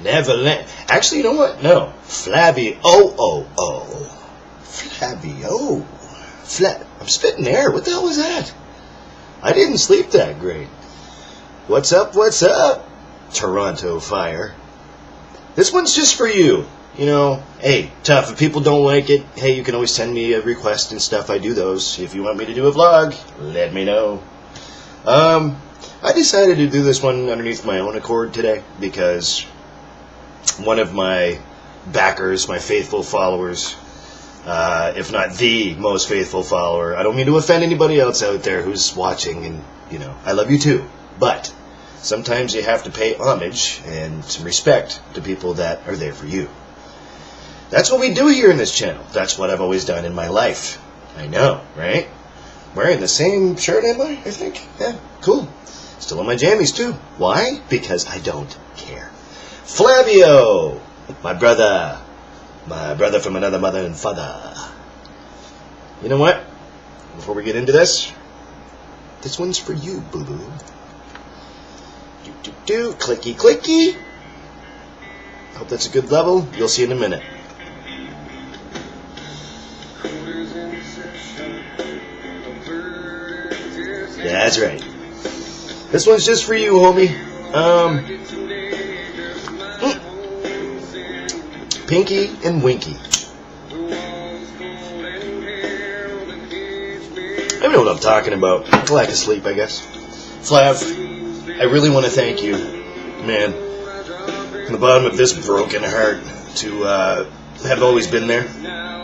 Neverland. Actually, you know what? No. Flavio. Flavio. I'm spitting air. What the hell was that? I didn't sleep that great. What's up? What's up? Toronto Fire. This one's just for you. You know, hey, tough. If people don't like it, hey, you can always send me a request and stuff. I do those. If you want me to do a vlog, let me know. I decided to do this one underneath my own accord today because one of my backers, my faithful followers, if not the most faithful follower, I don't mean to offend anybody else out there who's watching, and, you know, I love you too, but sometimes you have to pay homage and some respect to people that are there for you. That's what we do here in this channel. That's what I've always done in my life. I know, right? Wearing the same shirt, am I think? Yeah, cool. Still on my jammies, too. Why? Because I don't care. Flavio! My brother from another mother and father. You know what? Before we get into this one's for you, boo-boo. Do-do-do, clicky, clicky. Hope that's a good level. You'll see in a minute. Yeah, that's right. This one's just for you, homie. Pinky and Winky. I don't know what I'm talking about. Lack of sleep, I guess. Flav, I really want to thank you, man, from the bottom of this broken heart, to have always been there,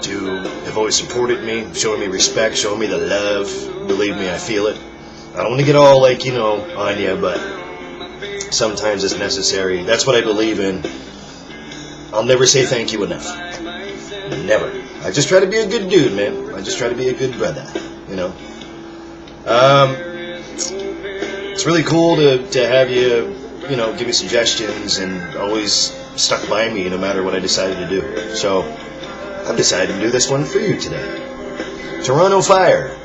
to have always supported me, showing me respect, showing me the love. Believe me, I feel it. I don't want to get all, like, you know, on you, but sometimes it's necessary. That's what I believe in. I'll never say thank you enough. Never. I just try to be a good dude, man. I just try to be a good brother, you know. It's really cool to have you, you know, give me suggestions and always stuck by me no matter what I decided to do. So I've decided to do this one for you today. Toronto Fire.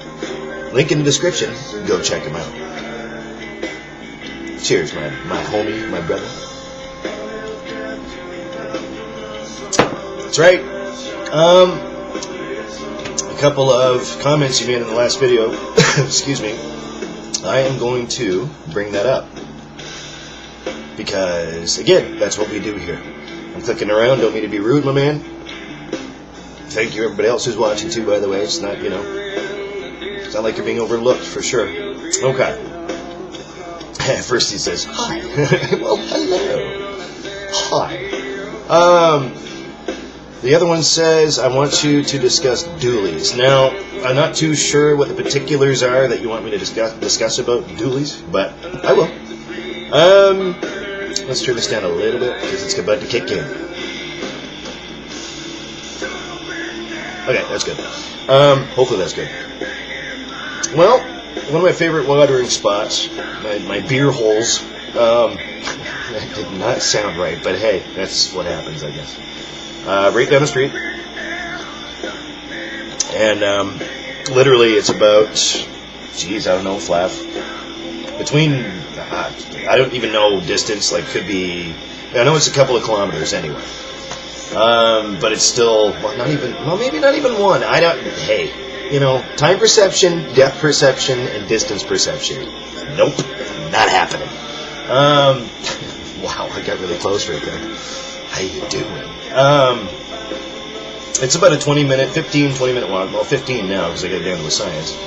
Link in the description. Go check him out. Cheers, my homie, my brother. That's right. A couple of comments you made in the last video. Excuse me. I am going to bring that up. Because, again, that's what we do here. I'm clicking around. Don't mean to be rude, my man. Thank you, everybody else who's watching, too, by the way. It's not, you know, it's not like you're being overlooked, for sure. Okay. First he says, hi. Well, hello. Hi. The other one says, I want you to discuss dualies. Now, I'm not too sure what the particulars are that you want me to discuss about dualies, but I will. Let's turn this down a little bit, because it's about to kick in. Okay, that's good. Hopefully that's good. Well, one of my favorite watering spots, my beer holes, that did not sound right, but hey, that's what happens, I guess. Right down the street. And literally it's about, geez, I don't know, Flav. Between, I don't even know distance, like could be, I know it's a couple of kilometers anyway. But it's still, well, not even, well, maybe not even one. I don't, hey, you know, time perception, depth perception, and distance perception. Nope, not happening. Wow, I got really close right there. How you doing? It's about a 20 minute walk. Well, 15 now because I got down to the science.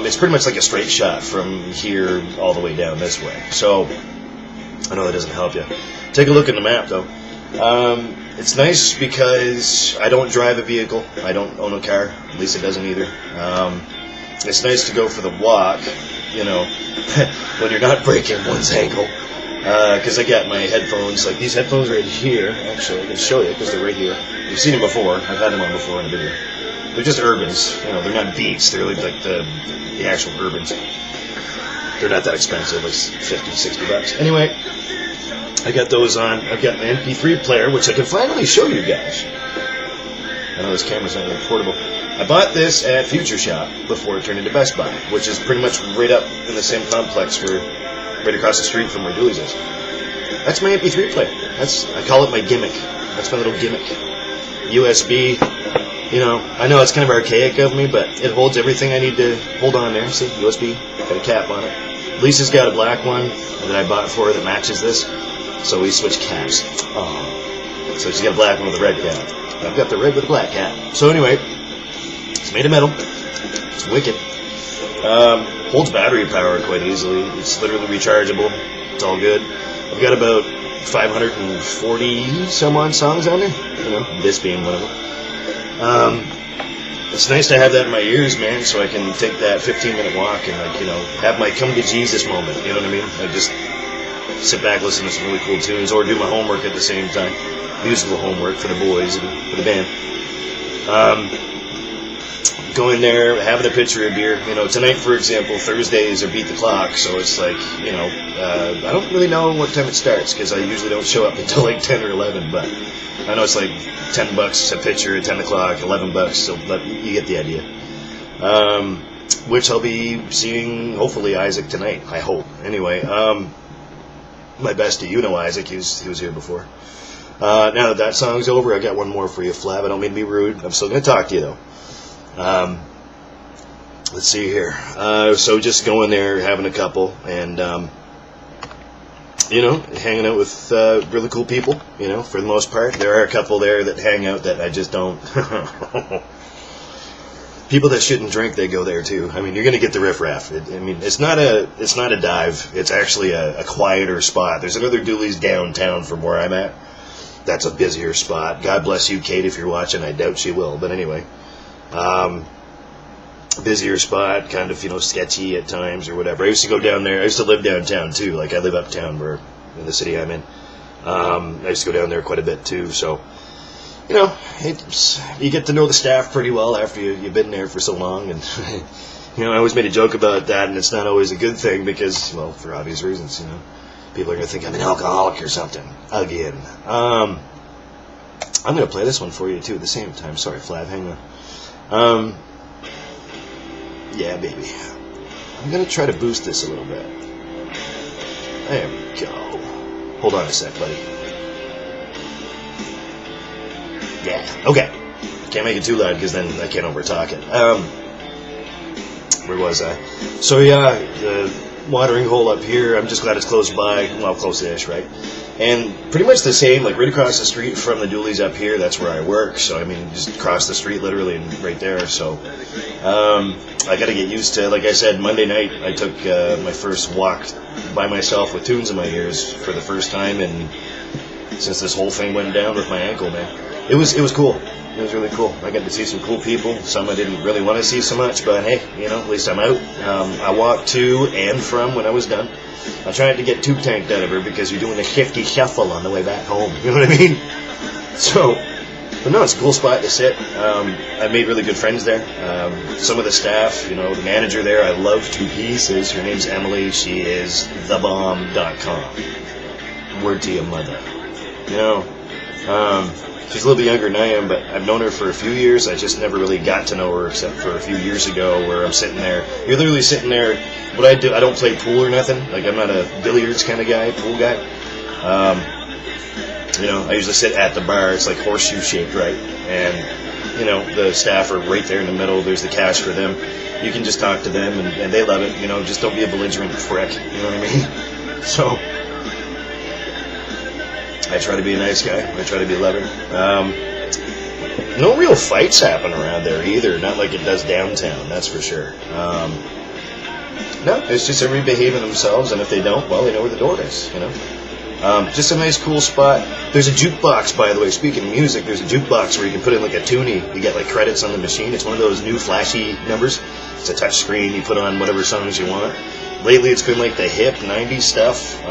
It's pretty much like a straight shot from here all the way down this way. So I know that doesn't help you. Take a look at the map though. It's nice because I don't drive a vehicle. I don't own a car. At least it doesn't either. It's nice to go for the walk, you know, when you're not breaking one's ankle. Because I got my headphones, like these headphones right here. Actually, I can show you because they're right here. You've seen them before. I've had them on before in a video. They're just Urbans. You know, they're not Beats. They're like the actual Urbans. They're not that expensive, like 50, 60 bucks. Anyway, I got those on. I've got my MP3 player, which I can finally show you guys. I know this camera's not really portable. I bought this at Future Shop before it turned into Best Buy, which is pretty much right up in the same complex where right across the street from where Dooley's is. That's my MP3 player. I call it my gimmick. That's my little gimmick. USB. You know, I know it's kind of archaic of me, but it holds everything I need to hold on there. See, USB, got a cap on it. Lisa's got a black one that I bought for her that matches this, so we switch caps. Oh, so she's got a black one with a red cap. I've got the red with a black cap. So anyway, it's made of metal. It's wicked. Holds battery power quite easily. It's literally rechargeable. It's all good. I've got about 540 some odd songs on there. You know, this being one of them. It's nice to have that in my ears, man, so I can take that 15-minute walk and, like, you know, have my come to Jesus moment, you know what I mean? I just sit back, listen to some really cool tunes, or do my homework at the same time. Musical homework for the boys and for the band. Go in there, having a pitcher of beer. You know, tonight, for example, Thursdays are Beat the Clock, so it's like, you know, I don't really know what time it starts, because I usually don't show up until like 10 or 11, but I know it's like $10 a pitcher at 10 o'clock, $11, so you get the idea. Which I'll be seeing, hopefully, Isaac tonight, I hope. Anyway, my bestie, you know Isaac, he was here before. Now that song's over, I got one more for you, Flav. I don't mean to be rude. I'm still going to talk to you, though. Let's see here. So just going there, having a couple, and you know, hanging out with really cool people, you know, for the most part. There are a couple there that hang out that I just don't. People that shouldn't drink, they go there too. I mean, you're going to get the riffraff. I mean, it's not a dive. It's actually a quieter spot. There's another Dooley's downtown from where I'm at. That's a busier spot. God bless you, Kate, if you're watching. I doubt she will, but anyway. Busier spot, kind of, you know, sketchy at times or whatever. I used to go down there. I used to live downtown too. Like, I live uptown where in the city I'm in. I used to go down there quite a bit too. So, you know, you get to know the staff pretty well after you've been there for so long. And you know, I always made a joke about that, and it's not always a good thing because, well, for obvious reasons, you know, people are gonna think I'm an alcoholic or something again. I'm gonna play this one for you too at the same time. Sorry, Flav, hang on. Yeah, baby. I'm going to try to boost this a little bit. There we go. Hold on a sec, buddy. Yeah, okay. Can't make it too loud because then I can't overtalk it. Where was I? So, yeah, the watering hole up here, I'm just glad it's close by. Well, close-ish, right? And pretty much the same, like right across the street from the Dooley's up here, that's where I work. So, I mean, just across the street literally and right there. So, I got to get used to, like I said, Monday night I took my first walk by myself with tunes in my ears for the first time. And since this whole thing went down with my ankle, man, it was cool. It was really cool. I got to see some cool people. Some I didn't really want to see so much, but hey, you know, at least I'm out. I walked to and from when I was done. I tried to get tube tanked out of her because you're doing a shifty shuffle on the way back home. You know what I mean? So, but no, it's a cool spot to sit. I made really good friends there. Some of the staff, you know, the manager there, I love to pieces. Her name's Emily. She is thebomb.com. Word to your mother. You know, she's a little bit younger than I am, but I've known her for a few years. I just never really got to know her except for a few years ago where I'm sitting there. You're literally sitting there. What I do, I don't play pool or nothing. Like, I'm not a billiards kind of guy, pool guy. You know, I usually sit at the bar. It's like horseshoe shaped, right? And, you know, the staff are right there in the middle. There's the cash for them. You can just talk to them, and they love it. You know, just don't be a belligerent prick. You know what I mean? So, I try to be a nice guy. I try to be loving. No real fights happen around there either. Not like it does downtown, that's for sure. No, it's just everybody behaving themselves, and if they don't, well, they know where the door is, you know. Just a nice, cool spot. There's a jukebox, by the way. Speaking of music, there's a jukebox where you can put in like a toonie. You get like credits on the machine. It's one of those new flashy numbers. It's a touch screen. You put on whatever songs you want. Lately, it's been like the hip 90s stuff.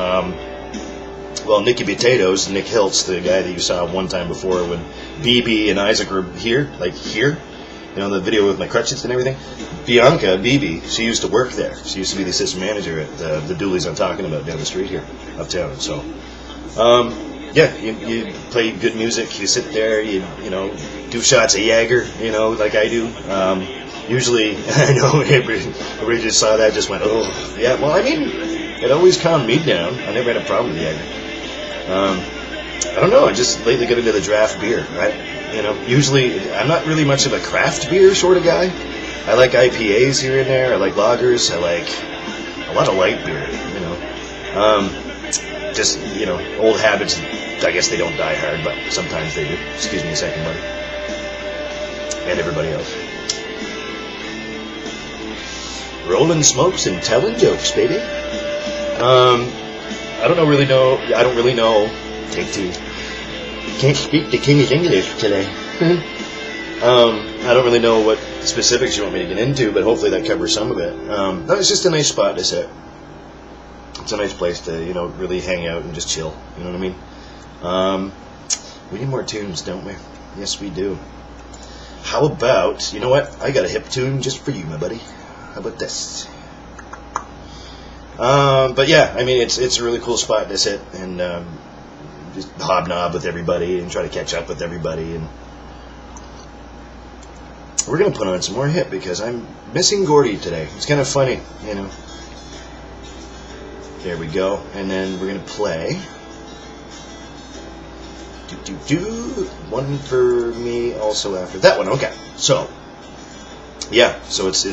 Well, Nicky Potatoes, Nick Hiltz, the guy that you saw one time before when BB and Isaac were here, like here, you know, the video with my crutches and everything. Bianca, BB, she used to work there. She used to be the assistant manager at the Dooley's I'm talking about down the street here, uptown. So, yeah, you play good music. You sit there, you know, do shots of Jaeger, you know, like I do. Usually, I know everybody just saw that, just went, oh, yeah. Well, I mean, it always calmed me down. I never had a problem with Jaeger. I don't know. I just lately got into the draft beer. Usually I'm not really much of a craft beer sort of guy. I like IPAs here and there. I like lagers. I like a lot of light beer. Old habits. I guess they don't die hard, but sometimes they do. Excuse me a second, buddy. And everybody else. Rolling smokes and telling jokes, baby. I don't really know. Take two. Can't speak the King's English today. I don't really know what specifics you want me to get into, but hopefully that covers some of it. It's just a nice spot to sit. It's a nice place to, really hang out and just chill. You know what I mean? We need more tunes, don't we? Yes, we do. How about, you know what? I got a hip tune just for you, my buddy. How about this? But yeah, I mean, it's a really cool spot to sit and just hobnob with everybody and try to catch up with everybody. And we're going to put on some more hip because I'm missing Gordy today. It's kind of funny, There we go. And then we're going to play. One for me also after that one. Okay. So, yeah. So it's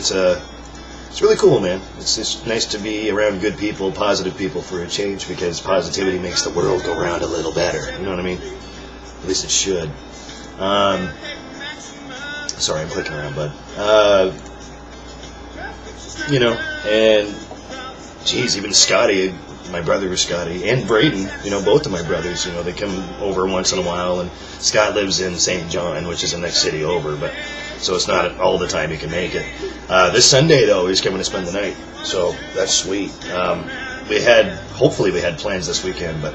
really cool, man. It's just nice to be around good people, positive people for a change, because positivity makes the world go round a little better. You know what I mean? At least it should. Sorry, I'm clicking around, bud. And geez, even Scotty, my brother Scotty, and Braden, both of my brothers, they come over once in a while, and Scott lives in St. John, which is the next city over, but so it's not all the time he can make it. This Sunday, though, he's coming to spend the night, so that's sweet. Hopefully we had plans this weekend, but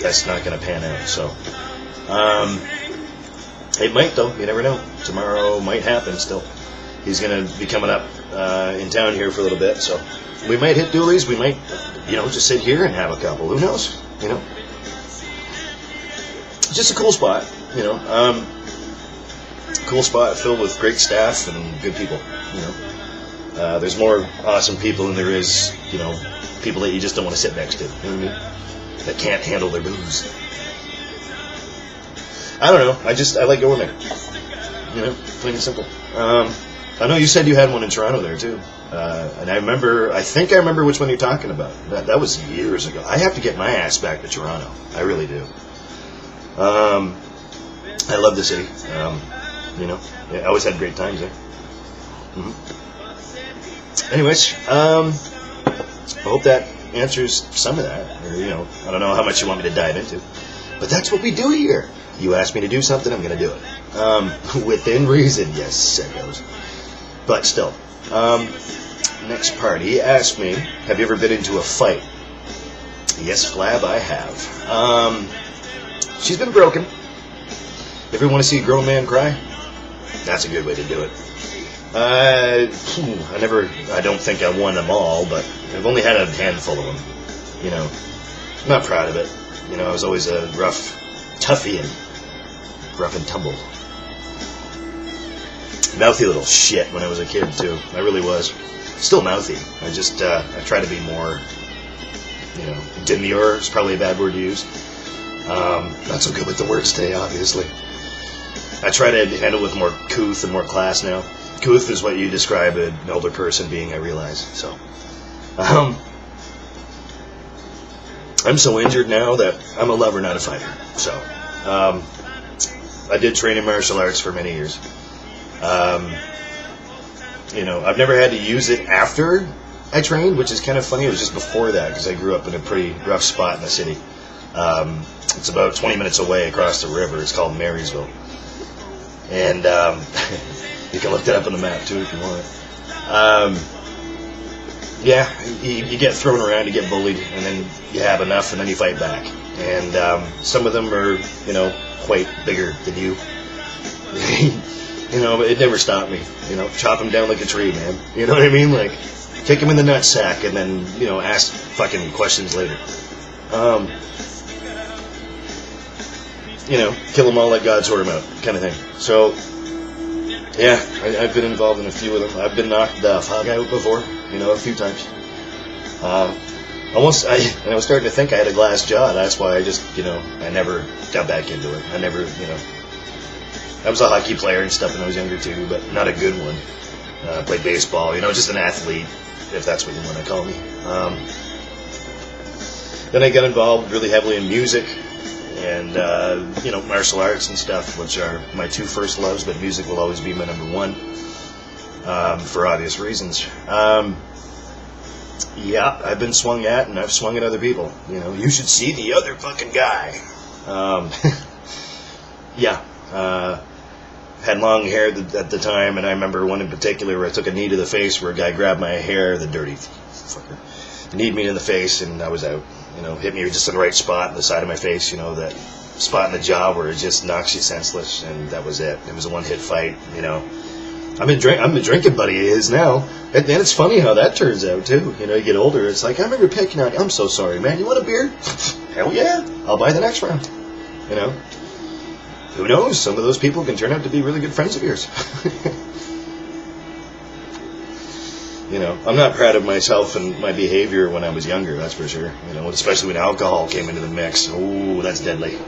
that's not going to pan out, so. It might, though. You never know. Tomorrow might happen still. He's going to be coming up in town here for a little bit, so we might hit Dooley's. We might, just sit here and have a couple. Who knows? Just a cool spot, Cool spot filled with great staff and good people, There's more awesome people than there is, people that you just don't want to sit next to, you know what I mean? That can't handle their booze. I don't know. I like going there. Plain and simple. I know you said you had one in Toronto there too, and I think I remember which one you're talking about. That was years ago. I have to get my ass back to Toronto. I really do. I love the city. I always had great times there. Anyways, I hope that answers some of that. Or, I don't know how much you want me to dive into, but that's what we do here. You ask me to do something, I'm going to do it. Within reason, yes, sickos. But still. Next part. He asked me, have you ever been into a fight? Yes, Flav, I have. She's been broken. Ever want to see a grown man cry? That's a good way to do it. I don't think I won them all, but I've only had a handful of them. I'm not proud of it. I was always a rough toughie and rough and tumble. Mouthy little shit when I was a kid, too. I really was. Still mouthy. I just, I try to be more, demure is probably a bad word to use. Not so good with the words today, obviously. I try to handle with more couth and more class now. Couth is what you describe an older person being, I realize. So, I'm so injured now that I'm a lover, not a fighter. So, I did train in martial arts for many years. I've never had to use it after I trained, which is kind of funny. It was just before that, because I grew up in a pretty rough spot in the city. It's about 20 minutes away across the river. It's called Marysville. And you can look that up on the map, too, if you want. You get thrown around, you get bullied, and then you have enough, and then you fight back. And some of them are, quite bigger than you. But it never stopped me. Chop them down like a tree, man. You know what I mean? Like, kick them in the nutsack and then, ask fucking questions later. Kill them all like God sort them out, kind of thing. So, yeah, I've been involved in a few of them. I've been knocked the fuck out before, a few times. almost, I was starting to think I had a glass jaw. That's why I just, I never got back into it. I never, I was a hockey player and stuff when I was younger too, but not a good one. I played baseball, just an athlete, if that's what you want to call me. Then I got involved really heavily in music and, martial arts and stuff, which are my two first loves, but music will always be my number one, for obvious reasons. Yeah, I've been swung at, and I've swung at other people. You should see the other fucking guy. Yeah, had long hair at the time, and I remember one in particular where I took a knee to the face where a guy grabbed my hair, the dirty fucker, kneed me in the face, and I was out. Hit me just in the right spot, the side of my face, that spot in the jaw where it just knocks you senseless, and that was it. It was a one-hit fight, I'm a drinking buddy of his now, and it's funny how that turns out too. You get older, it's like, I remember picking on you. I'm so sorry, man. You want a beer? Hell yeah, I'll buy the next round. Who knows? Some of those people can turn out to be really good friends of yours. I'm not proud of myself and my behavior when I was younger, that's for sure. Especially when alcohol came into the mix. Oh, that's deadly.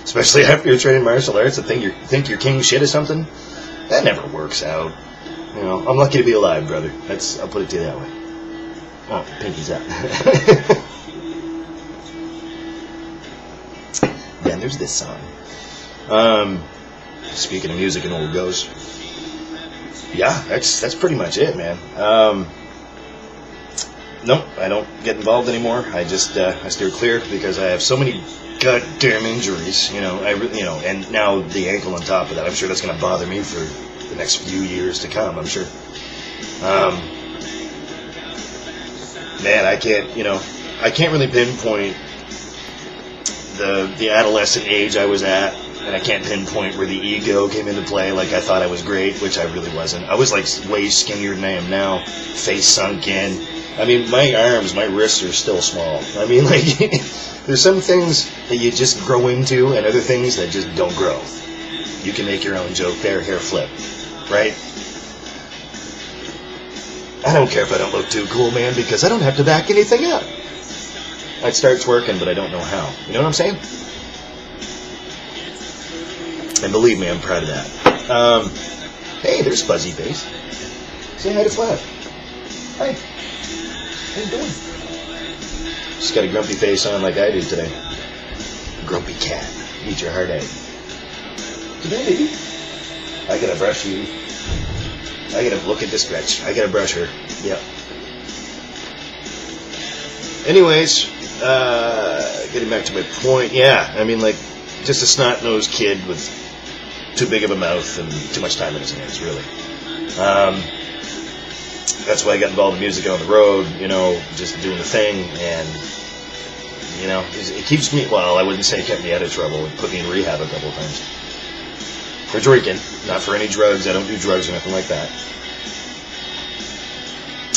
Especially after you're training martial arts and think you're king shit or something. That never works out. I'm lucky to be alive, brother. I'll put it to you that way. Oh, pinky's out. Then there's this song. Speaking of music and old goes. Yeah, that's pretty much it, man. No, I don't get involved anymore. I just I steer clear because I have so many goddamn injuries. And now the ankle on top of that. I'm sure that's going to bother me for the next few years to come. I'm sure. Man, I can't really pinpoint the adolescent age I was at. And I can't pinpoint where the ego came into play. Like I thought I was great, which I really wasn't. I was like way skinnier than I am now, face sunk in. I mean, my arms, my wrists are still small. I mean, like, there's some things that you just grow into, and other things that just don't grow. You can make your own joke there, hair flip, right? I don't care if I don't look too cool, man, because I don't have to back anything up. I'd start twerking, but I don't know how. You know what I'm saying? And believe me, I'm proud of that. Hey, there's Fuzzy Face. Say hi to Flav. Hi. How you doing? Just got a grumpy face on like I do today. Grumpy cat. Eat your heart out. Come here, baby. I gotta brush you. I gotta look at this stretch. I gotta brush her. Yep. Anyways, getting back to my point. Yeah, I mean, like, just a snot-nosed kid with too big of a mouth and too much time in his hands, really. That's why I got involved in music on the road, just doing the thing, and, it keeps me, well, I wouldn't say it kept me out of trouble. It put me in rehab a couple of times. For drinking, not for any drugs. I don't do drugs or nothing like that.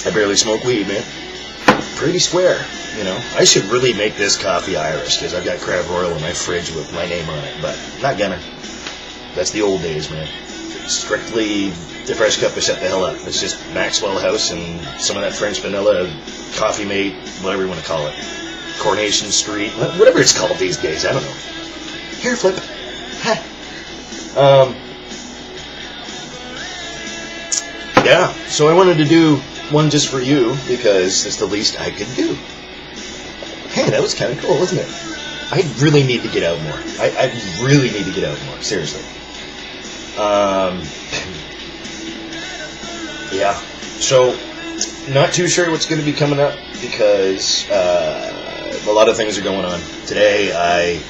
I barely smoke weed, man. Pretty square, I should really make this coffee Irish, because I've got Crab Royal in my fridge with my name on it, but not gonna. That's the old days, man. Strictly the fresh cup to shut the hell up. It's just Maxwell House and some of that French vanilla, Coffee Mate, whatever you want to call it. Coronation Street, whatever it's called these days, I don't know. Hair flip. Yeah, so I wanted to do one just for you because it's the least I could do. Hey, that was kind of cool, wasn't it? I really need to get out more. I really need to get out more, seriously. Yeah, so not too sure what's going to be coming up because a lot of things are going on. Today I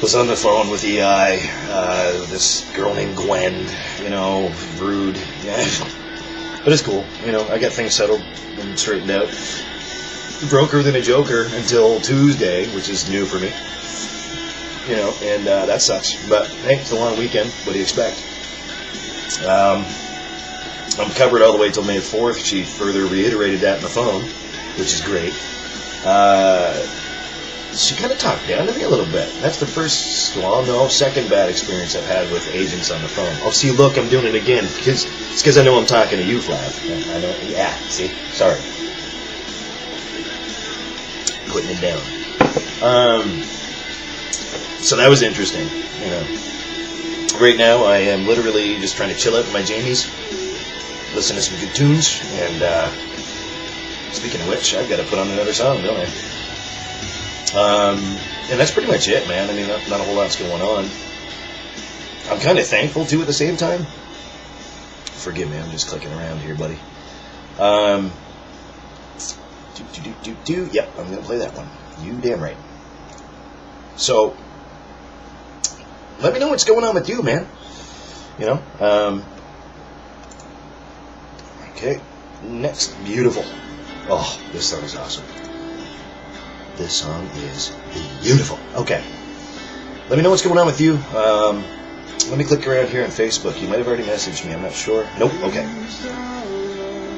was on the phone with EI, this girl named Gwen, rude, yeah. But it's cool, I got things settled and straightened out. Broker than a joker until Tuesday, which is new for me. And that sucks. But hey, it's a long weekend. What do you expect? I'm covered all the way till May 4th. She further reiterated that in the phone, which is great. She kind of talked down to me a little bit. That's the second bad experience I've had with agents on the phone. Oh, see, look, I'm doing it again. It's because I know I'm talking to you, Flav. I know. Yeah, see? Sorry. putting it down. So that was interesting, you know. Right now, I am literally just trying to chill out in my jammies, listen to some good tunes, and speaking of which, I've got to put on another song, don't I? And that's pretty much it, man. I mean, not a whole lot's going on. I'm kind of thankful, too, at the same time. Forgive me, I'm just clicking around here, buddy. Yep, I'm going to play that one. You damn right. So, let me know what's going on with you, man. You know? Okay, next. Beautiful. Oh, this song is awesome. This song is beautiful. Okay. Let me know what's going on with you. Let me click around here on Facebook. You might have already messaged me. I'm not sure. Nope. Okay.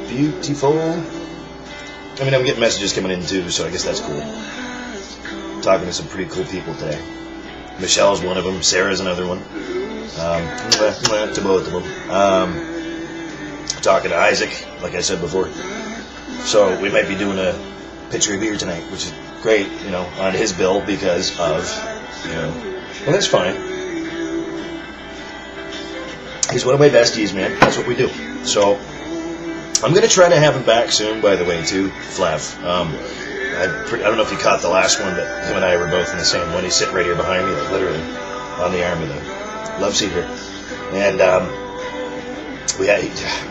Beautiful. I mean, I'm getting messages coming in too, so I guess that's cool. Talking to some pretty cool people today. Michelle's one of them. Sarah's another one. To both of them. Talking to Isaac, like I said before. So we might be doing a pitcher of beer tonight, which is great, you know, on his bill because of, you know, well, that's fine. He's one of my besties, man. That's what we do. So I'm going to try to have him back soon, by the way, too, Flav. I don't know if you caught the last one, but him and I were both in the same one. He's sitting right here behind me, like literally on the arm of the love seeker. And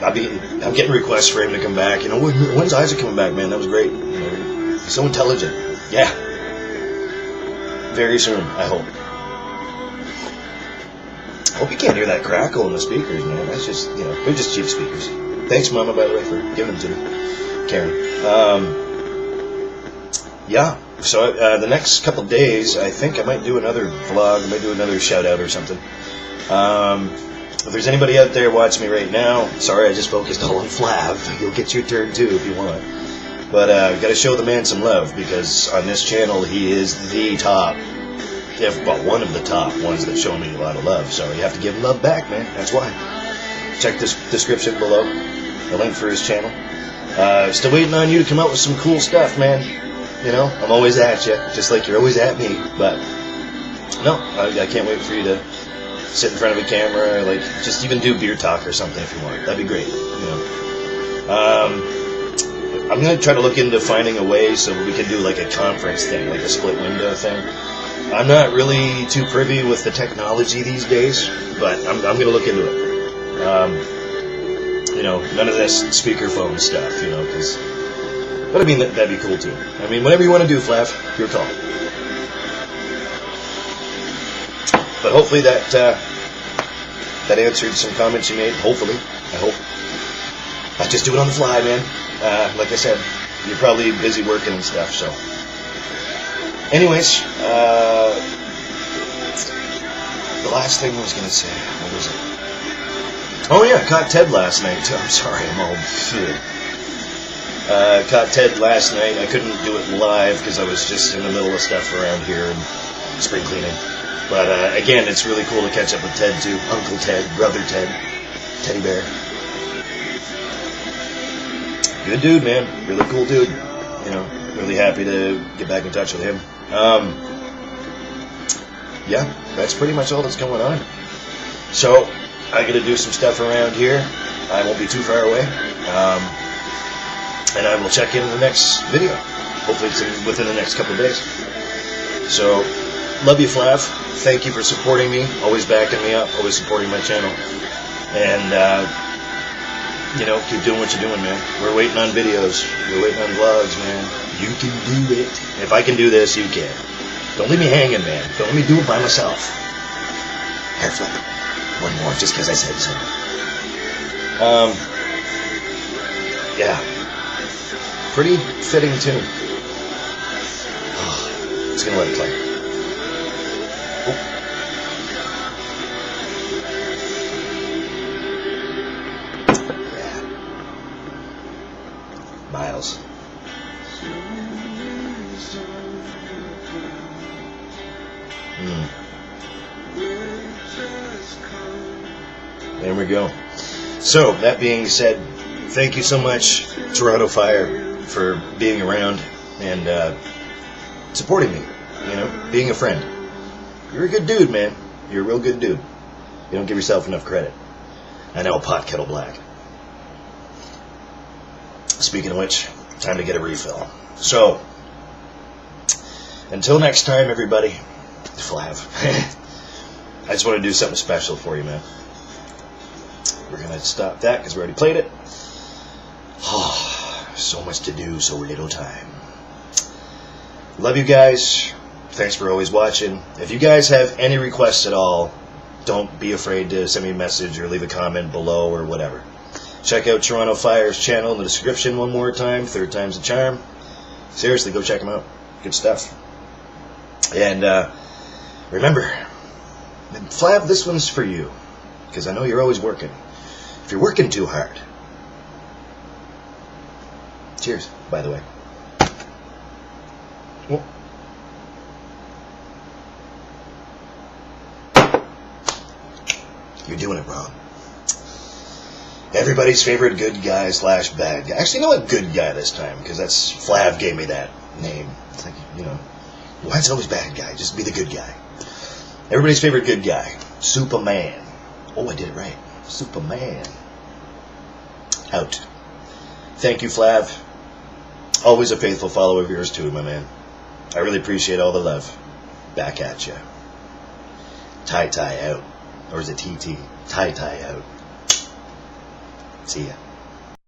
I'm getting requests for him to come back. You know, when's Isaac coming back, man? That was great. You know, he's so intelligent. Yeah. Very soon, I hope. I hope you can't hear that crackle in the speakers, man. That's just, you know, they're just cheap speakers. Thanks, Mama, by the way, for giving them to me. Karen. Yeah, so the next couple days, I think I might do another vlog. I might do another shout-out or something. If there's anybody out there watching me right now, sorry, I just focused all on Flav. You'll get your turn, too, if you want. But got to show the man some love, because on this channel, he is the top, well, one of the top ones that show me a lot of love. So you have to give him love back, man. That's why. Check this description below, the link for his channel. Still waiting on you to come out with some cool stuff, man. You know, I'm always at you, just like you're always at me. But no, I can't wait for you to sit in front of a camera, or like just even do beer talk or something if you want. That'd be great. You know, I'm gonna try to look into finding a way so we can do like a conference thing, like a split window thing. I'm not really too privy with the technology these days, but I'm gonna look into it. You know, none of this speakerphone stuff. You know, because. But I mean, that'd be cool too. I mean, whatever you want to do, Flav, your call. But hopefully that answered some comments you made. Hopefully, I hope. I just do it on the fly, man. Like I said, you're probably busy working and stuff. So, anyways, the last thing I was gonna say, what was it? Oh yeah, caught Ted last night. I'm sorry, I'm all. Caught Ted last night. I couldn't do it live because I was just in the middle of stuff around here and spring cleaning. But again, it's really cool to catch up with Ted too. Uncle Ted, Brother Ted, Teddy Bear. Good dude, man. Really cool dude. You know, really happy to get back in touch with him. Yeah, that's pretty much all that's going on. So, I got to do some stuff around here. I won't be too far away. And I will check in the next video. Hopefully it's within the next couple of days. So, love you, Flav. Thank you for supporting me. Always backing me up. Always supporting my channel. And, you know, keep doing what you're doing, man. We're waiting on videos. We're waiting on vlogs, man. You can do it. If I can do this, you can. Don't leave me hanging, man. Don't let me do it by myself. Hair flip. One more, just because I said so. Yeah. Pretty fitting tune. Oh, just gonna let it play. Oh. Yeah. Miles. There we go. So, that being said, thank you so much, Toronto Fire, for being around and supporting me, being a friend. You're a good dude, man. You're a real good dude. You don't give yourself enough credit. I know, pot kettle black. Speaking of which, time to get a refill. So, until next time, everybody, Flav. I just want to do something special for you, man. We're going to stop that because we already played it. Oh, so much to do, so little time. Love you guys. Thanks for always watching. If you guys have any requests at all, don't be afraid to send me a message or leave a comment below or whatever. Check out Toronto Fire's channel in the description one more time. 3rd time's the charm. Seriously, go check them out. Good stuff. And remember, Flav, this one's for you. Because I know you're always working. If you're working too hard. Cheers, by the way. Well, you're doing it wrong. Everybody's favorite good guy / bad guy. Actually, you know what? Good guy this time, because that's Flav gave me that name. It's like, why is it always bad guy? Just be the good guy. Everybody's favorite good guy. Superman. Oh, I did it right. Superman. Out. Thank you, Flav. Always a faithful follower of yours too, my man. I really appreciate all the love. Back at ya. Tie out. Or is it TT? Tie out. See ya.